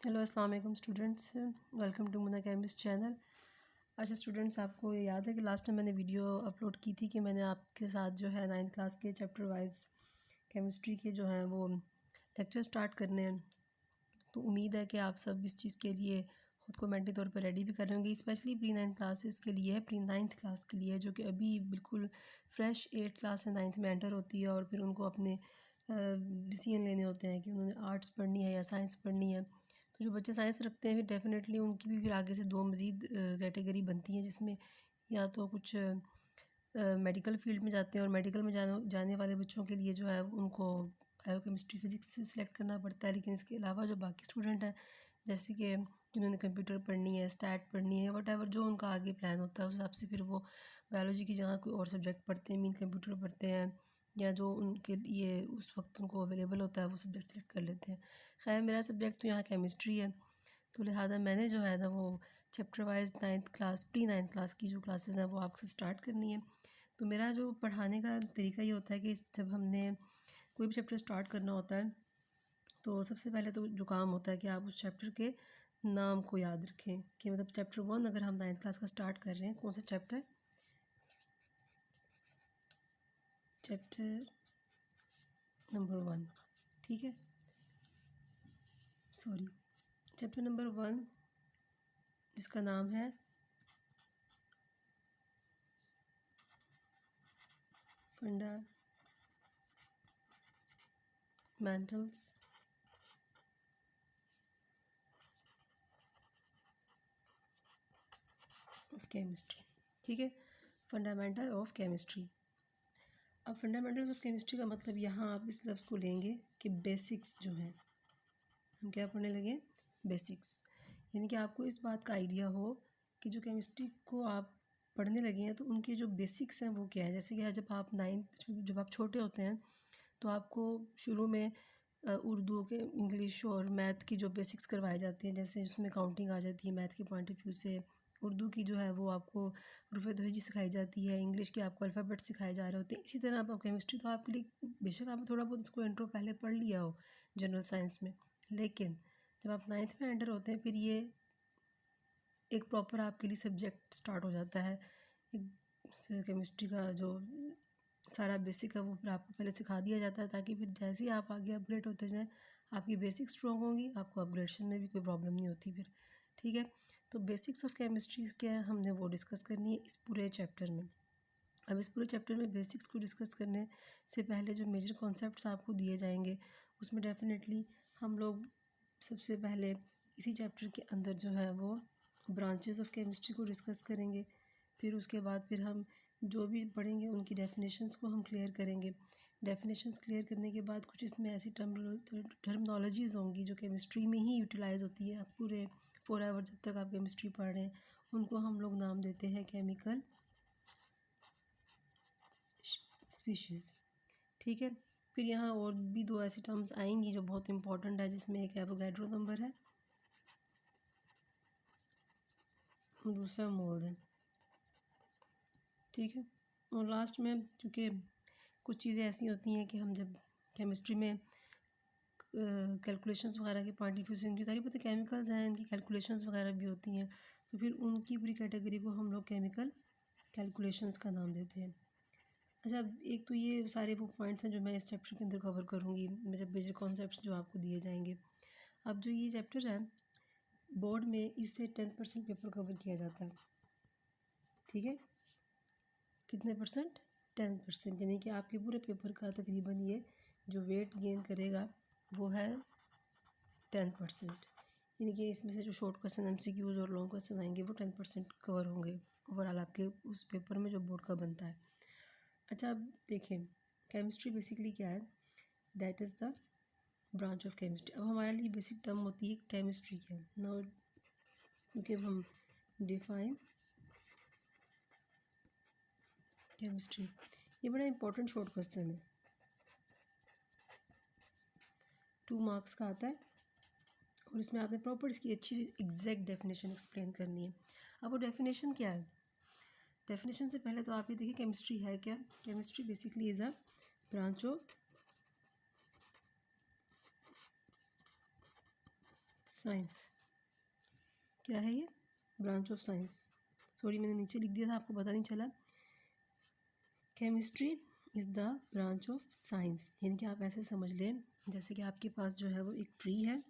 Hello अस्सलाम वालेकुम students, welcome to Munna chemist channel. अच्छा स्टूडेंट्स, आपको याद है कि लास्ट टाइम मैंने वीडियो अपलोड की थी कि मैंने आपके साथ जो है 9th क्लास के चैप्टर वाइज केमिस्ट्री के जो हैं वो लेक्चर स्टार्ट करने हैं। तो उम्मीद है कि आप सब इस चीज़ के लिए ख़ुद को मेंटली तौर पर रेडी भी कर रहे होंगे। स्पेशली प्री 9th क्लासेस के लिए है, प्री 9th क्लास के लिए जो कि अभी बिल्कुल फ्रेश 8th क्लास से 9th में एंटर होती है और फिर उनको अपने डिसीजन लेने होते हैं कि उन्होंने आर्ट्स पढ़नी है या साइंस पढ़नी है। तो जो बच्चे साइंस रखते हैं फिर डेफ़िनेटली उनकी भी फिर आगे से 2 मज़ीद कैटेगरी बनती हैं, जिसमें या तो कुछ मेडिकल फील्ड में जाते हैं और मेडिकल में जाने वाले बच्चों के लिए जो है उनको बायोकेमिस्ट्री फ़िज़िक्स सेलेक्ट करना पड़ता है। लेकिन इसके अलावा जो बाकी स्टूडेंट हैं, जैसे कि जिन्होंने कंप्यूटर पढ़नी है, स्टैट पढ़नी है, वटेवर जो उनका आगे प्लान होता है उस हिसाब से फिर वो बायोलॉजी की जगह कोई और सब्जेक्ट पढ़ते हैं, मीन कंप्यूटर पढ़ते हैं, या जो उनके लिए उस वक्त उनको अवेलेबल होता है वो सब्जेक्ट सेलेक्ट कर लेते हैं। खैर मेरा सब्जेक्ट तो यहाँ केमिस्ट्री है, तो लिहाजा मैंने जो है ना वो chapter wise 9th class pre 9th class की जो क्लासेस हैं वो आपसे स्टार्ट करनी है। तो मेरा जो पढ़ाने का तरीका ये होता है कि जब हमने कोई भी चैप्टर स्टार्ट करना होता है तो सबसे पहले तो जो काम होता है कि आप उस चैप्टर के नाम को याद रखें कि मतलब चैप्टर 1 अगर हम 9th क्लास का स्टार्ट कर रहे हैं, कौन सा चैप्टर, चैप्टर नंबर 1, ठीक है, सॉरी, चैप्टर नंबर 1 जिसका नाम है फंडामेंटल्स ऑफ केमिस्ट्री, ठीक है, फंडामेंटल ऑफ केमिस्ट्री। अब फंडामेंटल्स ऑफ केमिस्ट्री का मतलब यहाँ आप इस लफ्ज़ को लेंगे कि बेसिक्स जो हैं, हम क्या पढ़ने लगे, बेसिक्स, यानी कि आपको इस बात का आइडिया हो कि जो केमिस्ट्री को आप पढ़ने लगे हैं तो उनके जो बेसिक्स हैं वो क्या है। जैसे कि जब आप 9th जब आप छोटे होते हैं तो आपको शुरू में उर्दू के इंग्लिश और मैथ की जो बेसिक्स करवाए जाते हैं, जैसे उसमें काउंटिंग आ जाती है मैथ के पॉइंट ऑफ व्यू से। उर्दू की जो है वो आपको रुफ़-ए-दहजी सिखाई जाती है, इंग्लिश के आपको अल्फ़ाबेट सिखाए जा रहे होते हैं। इसी तरह आप केमिस्ट्री तो आपके लिए बेशक आपने थोड़ा बहुत इसको इंट्रो पहले पढ़ लिया हो जनरल साइंस में, लेकिन जब आप 9th में एंटर होते हैं फिर ये एक प्रॉपर आपके लिए सब्जेक्ट स्टार्ट हो जाता है। एक केमिस्ट्री का जो सारा बेसिक है वो फिर आपको पहले सिखा दिया जाता है, ताकि फिर जैसे ही आप आगे अपग्रेड होते जाएँ आपकी बेसिक स्ट्रॉन्ग होंगी, आपको अपग्रेडेशन में भी कोई प्रॉब्लम नहीं होती फिर, ठीक है। तो बेसिक्स ऑफ केमिस्ट्रीज़ क्या है, हमने वो डिस्कस करनी है इस पूरे चैप्टर में। अब इस पूरे चैप्टर में बेसिक्स को डिस्कस करने से पहले जो मेजर कॉन्सेप्ट्स आपको दिए जाएंगे उसमें डेफिनेटली हम लोग सबसे पहले इसी चैप्टर के अंदर जो है वो ब्रांचेस ऑफ केमिस्ट्री को डिस्कस करेंगे। फिर उसके बाद फिर हम जो भी पढ़ेंगे उनकी डेफिनेशंस को हम क्लियर करेंगे। डेफिनेशंस क्लियर करने के बाद कुछ इसमें ऐसी टर्मिनोलॉजीज़ होंगी जो केमिस्ट्री में ही यूटिलाइज़ होती है। आप पूरे 4 आवर जब तक आप केमिस्ट्री पढ़ रहे हैं उनको हम लोग नाम देते हैं केमिकल स्पीशीज़, ठीक है। फिर यहाँ और भी 2 ऐसी टर्म्स आएंगी जो बहुत इंपॉर्टेंट है, जिसमें एक एवोगैड्रो नंबर है, दूसरा मोल है, ठीक है। और लास्ट में क्योंकि कुछ चीज़ें ऐसी होती हैं कि हम जब केमिस्ट्री में कैलकुलेशंस वगैरह के पॉइंट ऑफ व्यू से, इनकी सारी पता केमिकल्स हैं, इनकी कैलकुलेशंस वगैरह भी होती हैं, तो फिर उनकी पूरी कैटेगरी को हम लोग केमिकल कैलकुलेशंस का नाम देते हैं। अच्छा, एक तो ये सारे वो पॉइंट्स हैं जो मैं इस चैप्टर के अंदर कवर करूँगी, मतलब मेजर कॉन्सेप्ट्स जो आपको दिए जाएंगे। अब जो ये चैप्टर है बोर्ड में इससे 10% पेपर कवर किया जाता है, ठीक है, कितने परसेंट, 10%, यानी कि आपके पूरे पेपर का तकरीबन ये जो वेट गेन करेगा वो है 10%, यानी कि इसमें से जो शॉर्ट क्वेश्चन एमसीक्यूज़ और लॉन्ग क्वेश्चन आएंगे वो 10% कवर होंगे ओवरऑल आपके उस पेपर में जो बोर्ड का बनता है। अच्छा, अब देखें केमिस्ट्री बेसिकली क्या है, that is the branch of chemistry. अब हमारे लिए बेसिक टर्म होती है केमिस्ट्री क्या है ना, क्योंकि अब हम डिफाइन केमिस्ट्री, ये बड़ा इंपॉर्टेंट शॉर्ट क्वेश्चन है, 2 मार्क्स का आता है और इसमें आपने प्रॉपर इसकी अच्छी एग्जैक्ट डेफिनेशन एक्सप्लेन करनी है। अब वो डेफिनेशन क्या है, डेफिनेशन से पहले तो आप ये देखिए केमिस्ट्री है क्या। Chemistry basically is a branch of science क्या है ये? Branch of science. सॉरी मैंने नीचे लिख दिया था, आपको पता नहीं चला। Chemistry is the branch of science, यानी कि आप ऐसे समझ लें जैसे कि आपके पास जो है वो एक ट्री है,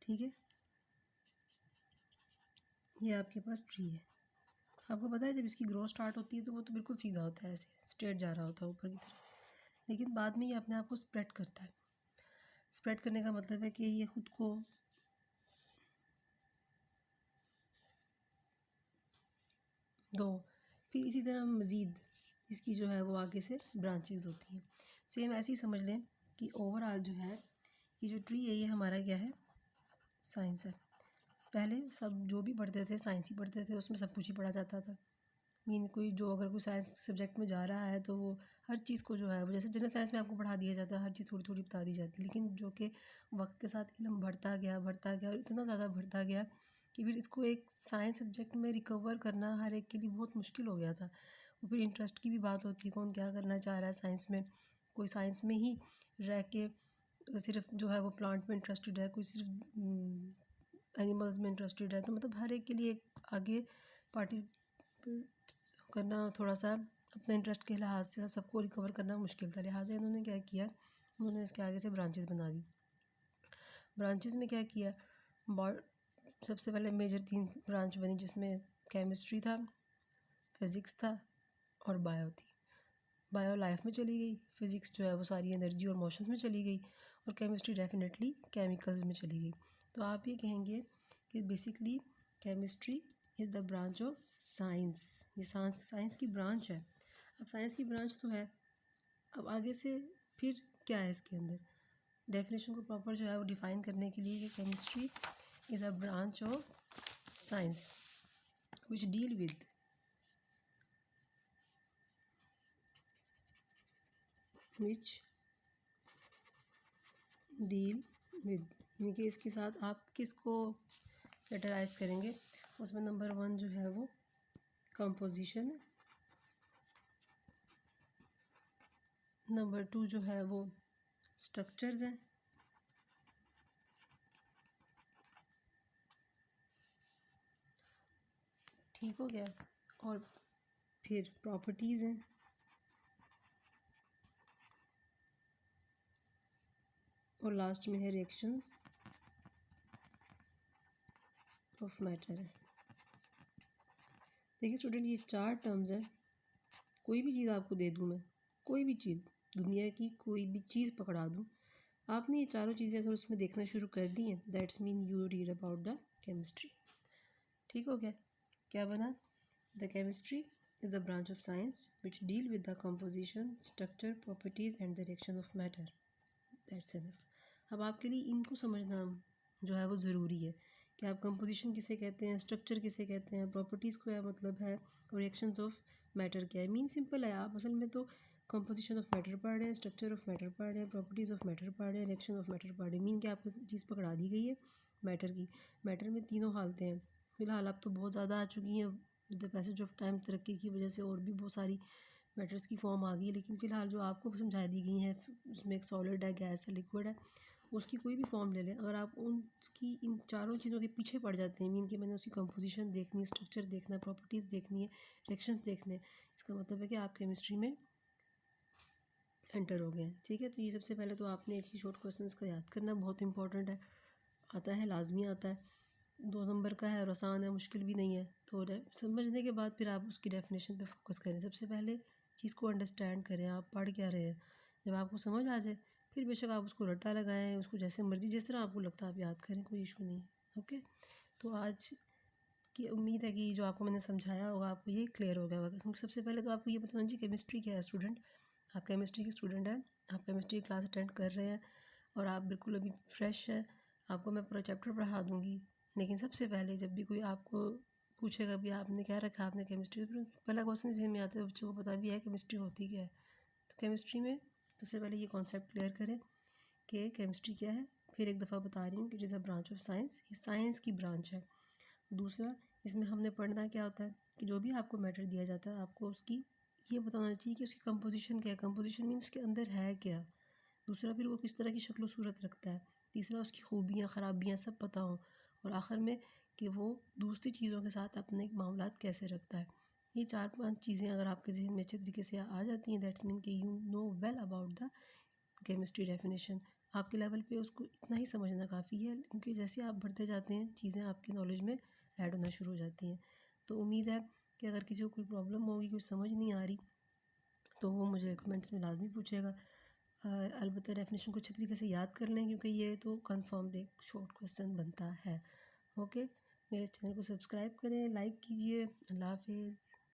ठीक है, ये आपके पास ट्री है। आपको पता है जब इसकी ग्रोथ स्टार्ट होती है तो वो तो बिल्कुल सीधा होता है, ऐसे स्ट्रेट जा रहा होता है ऊपर की तरफ, लेकिन बाद में ये अपने आप को स्प्रेड करता है। स्प्रेड करने का मतलब है कि ये खुद को दो, फिर इसी तरह मज़ीद इसकी जो है वो आगे से ब्रांचेस होती हैं। सेम ऐसे ही समझ लें कि ओवरऑल जो है ये जो ट्री है ये हमारा क्या है? साइंस है। पहले सब जो भी पढ़ते थे साइंस ही पढ़ते थे, उसमें सब कुछ ही पढ़ा जाता था। मीन कोई जो अगर कोई साइंस सब्जेक्ट में जा रहा है तो वो हर चीज़ को जो है वो जैसे जनरल साइंस में आपको पढ़ा दिया जाता है, हर चीज़ थोड़ी थोड़ी बता दी जाती है, लेकिन जो कि वक्त के साथ इल्म बढ़ता गया और इतना ज़्यादा बढ़ता गया कि फिर इसको एक साइंस सब्जेक्ट में रिकवर करना हर एक के लिए बहुत मुश्किल हो गया था। और फिर इंटरेस्ट की भी बात होती है, कौन क्या करना चाह रहा है साइंस में। कोई साइंस में ही रह के सिर्फ जो है वो प्लांट में इंटरेस्टेड है, कोई सिर्फ एनिमल्स में इंटरेस्टेड है, तो मतलब हर एक के लिए आगे पार्टी करना थोड़ा सा अपने इंटरेस्ट के लिहाज से सबको रिकवर करना मुश्किल था। लिहाजा इन्होंने क्या किया, उन्होंने इसके आगे से ब्रांचेस बना दी। ब्रांचेस में क्या किया, सबसे पहले मेजर 3 ब्रांच बनी, जिसमें केमिस्ट्री था, फिज़िक्स था और बायो थी। बायो लाइफ में चली गई, फिज़िक्स जो है वो सारी एनर्जी और मोशंस में चली गई, और केमिस्ट्री डेफिनेटली केमिकल्स में चली गई। तो आप ये कहेंगे कि basically chemistry is the branch of science. ये साइंस की ब्रांच है। अब साइंस की ब्रांच तो है, अब आगे से फिर क्या है इसके अंदर? डेफिनेशन को प्रॉपर जो है वो डिफ़ाइन करने के लिए कि chemistry is a branch of science which deal with यानी कि इसके साथ आप किसको कैटेगराइज करेंगे? उसमें नंबर 1 जो है वो कंपोजिशन है, नंबर 2 जो है वो स्ट्रक्चर्स हैं, ठीक हो गया, और फिर प्रॉपर्टीज़ हैं, और लास्ट में है रिएक्शंस ऑफ मैटर है। देखिए स्टूडेंट, ये 4 टर्म्स हैं। कोई भी चीज़ आपको दे दूँ मैं, कोई भी चीज़, दुनिया की कोई भी चीज़ पकड़ा दूँ, आपने ये चारों चीज़ें अगर उसमें देखना शुरू कर दी हैं, that's mean you read about the chemistry. ठीक हो गया? क्या बना? The chemistry is the branch of science which deal with the composition, structure, properties and the reaction of matter. That's enough. अब आपके लिए इनको समझना जो है वो ज़रूरी है कि आप कंपोजिशन किसे कहते हैं, स्ट्रक्चर किसे कहते हैं, प्रॉपर्टीज़ क्या मतलब है, और रिएक्शंस ऑफ मैटर क्या है। मीन सिंपल है, आप असल में तो कंपोजिशन ऑफ मैटर पढ़ रहे हैं, स्ट्रक्चर ऑफ मैटर पढ़ रहे हैं, प्रॉपर्टीज़ ऑफ मैटर पढ़ रहे हैं, रिएक्शन ऑफ मैटर पढ़ रहे हैं। मीन कि आपको चीज़ पकड़ा दी गई है मैटर की। मैटर में तीनों हालतें हैं। फ़िलहाल अब तो बहुत ज़्यादा आ चुकी हैं, with the passage of time तरक्की की वजह से और भी बहुत सारी मैटर्स की फॉर्म आ गई है, लेकिन फ़िलहाल जो आपको समझा दी गई हैं उसमें एक सॉलिड है, गैस है, लिक्विड है, उसकी कोई भी फॉर्म ले लें, अगर आप उसकी इन चारों चीज़ों के पीछे पड़ जाते हैं, मीन कि मैंने उसकी कंपोजिशन देखनी है, स्ट्रक्चर देखना है, प्रॉपर्टीज़ देखनी है, रिएक्शंस देखने हैं, इसका मतलब है कि आप केमिस्ट्री में एंटर हो गए हैं। ठीक है, तो ये सबसे पहले तो आपने एक ही शॉर्ट क्वेश्चन का याद करना बहुत इंपॉर्टेंट है, आता है, लाजमी आता है, 2 नंबर का है और आसान है, मुश्किल भी नहीं है। तो समझने के बाद फिर आप उसकी डेफिनेशन पे फोकस करें। सबसे पहले चीज़ को अंडरस्टैंड करें, आप पढ़ क्या रहे हैं। जब आपको समझ आ जाए फिर बेशक आप उसको रट्टा लगाएं, उसको जैसे मर्ज़ी जिस तरह आपको लगता है आप याद करें, कोई इशू नहीं है। ओके, तो आज की उम्मीद है कि जो आपको मैंने समझाया होगा आपको ये क्लियर हो गया होगा। क्योंकि सबसे पहले तो आपको ये बताना चाहिए केमिस्ट्री क्या है। स्टूडेंट, आप केमिस्ट्री की स्टूडेंट हैं, आप केमिस्ट्री की क्लास अटेंड कर रहे हैं और आप बिल्कुल अभी फ्रेश हैं, आपको मैं पूरा चैप्टर पढ़ा दूँगी, लेकिन सबसे पहले जब भी कोई आपको पूछेगा भी आपने क्या रखा, आपने केमिस्ट्री, तो पहला क्वेश्चन इसी में आता है, बच्चों को पता भी है केमिस्ट्री होती क्या है। तो केमिस्ट्री में सबसे पहले ये कॉन्सेप्ट क्लियर करें कि केमिस्ट्री क्या है। फिर एक दफ़ा बता रही हूँ कि it is a branch of science, ये साइंस की ब्रांच है। दूसरा, इसमें हमने पढ़ना क्या होता है कि जो भी आपको मैटर दिया जाता है आपको उसकी ये बताना चाहिए कि उसकी कंपोजिशन क्या है। कंपोजिशन मीन्स उसके अंदर है क्या। दूसरा, फिर वो किस तरह की शक्ल सूरत रखता है। तीसरा उसकी खूबियाँ ख़राबियाँ सब पता हों, और आखिर में कि वो दूसरी चीज़ों के साथ अपने मामलात कैसे रखता है। ये 4-5 चीज़ें अगर आपके ज़हन में अच्छे तरीके से आ जाती हैं, दैट्स मीन कि you know well about the chemistry definition. आपके लेवल पे उसको इतना ही समझना काफ़ी है, क्योंकि जैसे आप बढ़ते जाते हैं चीज़ें आपकी नॉलेज में ऐड होना शुरू हो जाती हैं। तो उम्मीद है कि अगर किसी को कोई प्रॉब्लम होगी, कुछ समझ नहीं आ रही, तो वो मुझे कमेंट्स में लाजमी पूछेगा। अलबत्ता डेफिनेशन को अच्छे तरीके से याद कर लें, क्योंकि ये तो कन्फर्म्ड एक शॉर्ट क्वेश्चन बनता है। ओके, मेरे चैनल को सब्सक्राइब करें, लाइक कीजिए। अल्लाह हाफिज़।